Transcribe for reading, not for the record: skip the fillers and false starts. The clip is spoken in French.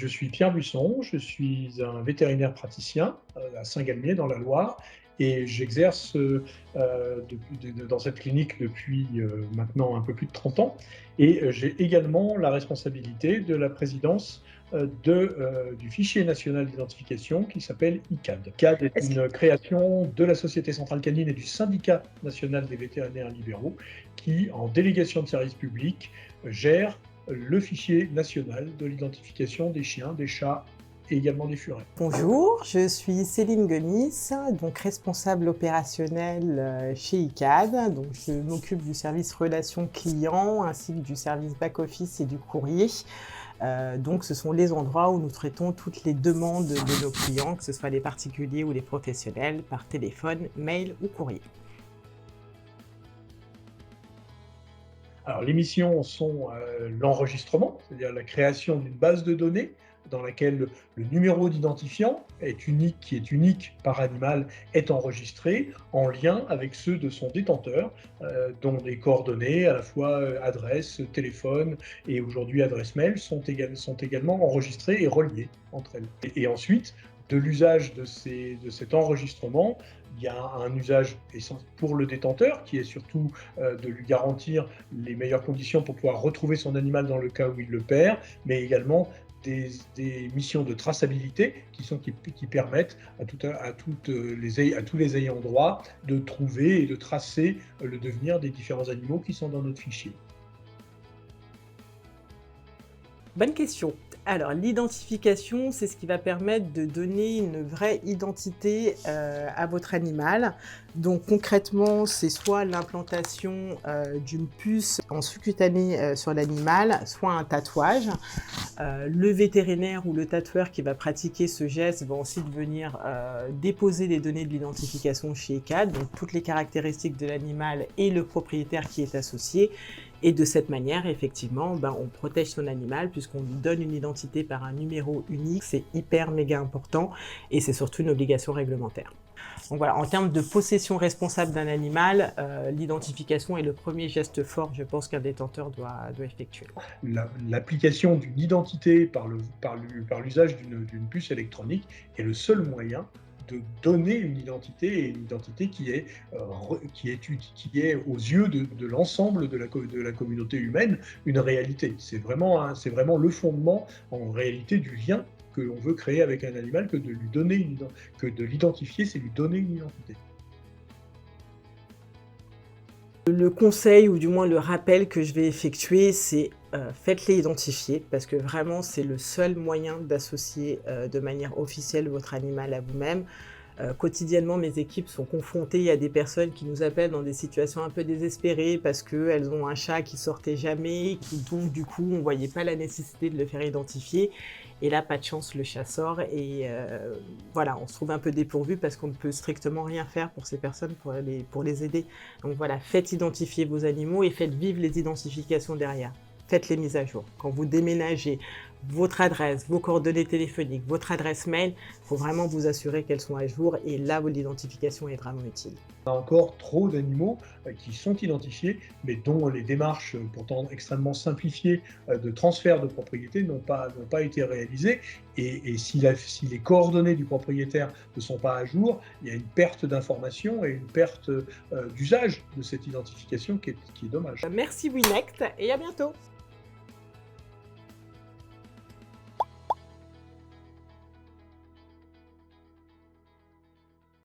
Je suis Pierre Buisson, je suis un vétérinaire praticien à Saint-Galmier dans la Loire et j'exerce dans cette clinique depuis maintenant un peu plus de 30 ans et j'ai également la responsabilité de la présidence du fichier national d'identification qui s'appelle ICAD. ICAD est Est-ce une création de la Société centrale canine et du syndicat national des vétérinaires libéraux qui, en délégation de service public, gère le fichier national de l'identification des chiens, des chats et également des furets. Bonjour, je suis Céline Gomis, donc responsable opérationnelle chez ICAD. Donc je m'occupe du service relations clients ainsi que du service back-office et du courrier. Donc ce sont les endroits où nous traitons toutes les demandes de nos clients, que ce soit les particuliers ou les professionnels, par téléphone, mail ou courrier. Alors les missions sont l'enregistrement, c'est-à-dire la création d'une base de données dans laquelle le numéro d'identifiant qui est unique par animal, est enregistré en lien avec ceux de son détenteur, dont les coordonnées, à la fois adresse, téléphone et aujourd'hui adresse mail, sont également enregistrées et reliées entre elles. Et ensuite, de l'usage de cet enregistrement, il y a un usage pour le détenteur qui est surtout de lui garantir les meilleures conditions pour pouvoir retrouver son animal dans le cas où il le perd, mais également des missions de traçabilité qui permettent à tous les ayants droit de trouver et de tracer le devenir des différents animaux qui sont dans notre fichier. Bonne question. Alors, l'identification, c'est ce qui va permettre de donner une vraie identité à votre animal. Donc, concrètement, c'est soit l'implantation d'une puce en sous-cutanée sur l'animal, soit un tatouage. Le vétérinaire ou le tatoueur qui va pratiquer ce geste va ensuite venir déposer les données de l'identification chez ICAD, donc toutes les caractéristiques de l'animal et le propriétaire qui est associé. Et de cette manière, effectivement, on protège son animal puisqu'on lui donne une identité par un numéro unique. C'est hyper méga important et c'est surtout une obligation réglementaire. Donc voilà, en termes de possession responsable d'un animal, l'identification est le premier geste fort, je pense, qu'un détenteur doit effectuer. L'application d'une identité par l'usage d'une puce électronique est le seul moyen de donner une identité, et une identité qui est aux yeux de l'ensemble de la communauté humaine une réalité. C'est vraiment le fondement en réalité du lien que l'on veut créer avec un animal, que de l'identifier, c'est lui donner une identité. Le conseil, ou du moins le rappel que je vais effectuer, c'est faites-les identifier, parce que vraiment c'est le seul moyen d'associer de manière officielle votre animal à vous-même. Quotidiennement, mes équipes sont confrontées à des personnes qui nous appellent dans des situations un peu désespérées parce qu'elles ont un chat qui sortait jamais, donc du coup on ne voyait pas la nécessité de le faire identifier. Et là, pas de chance, le chat sort et voilà, on se trouve un peu dépourvu parce qu'on ne peut strictement rien faire pour ces personnes pour les aider. Donc voilà, faites identifier vos animaux et faites vivre les identifications derrière. Faites les mises à jour. Quand vous déménagez, votre adresse, vos coordonnées téléphoniques, votre adresse mail, il faut vraiment vous assurer qu'elles sont à jour et là, l'identification est vraiment utile. On a encore trop d'animaux qui sont identifiés, mais dont les démarches, pourtant extrêmement simplifiées, de transfert de propriété n'ont pas été réalisées. Et si les coordonnées du propriétaire ne sont pas à jour, il y a une perte d'information et une perte d'usage de cette identification qui est dommage. Merci Winect et à bientôt.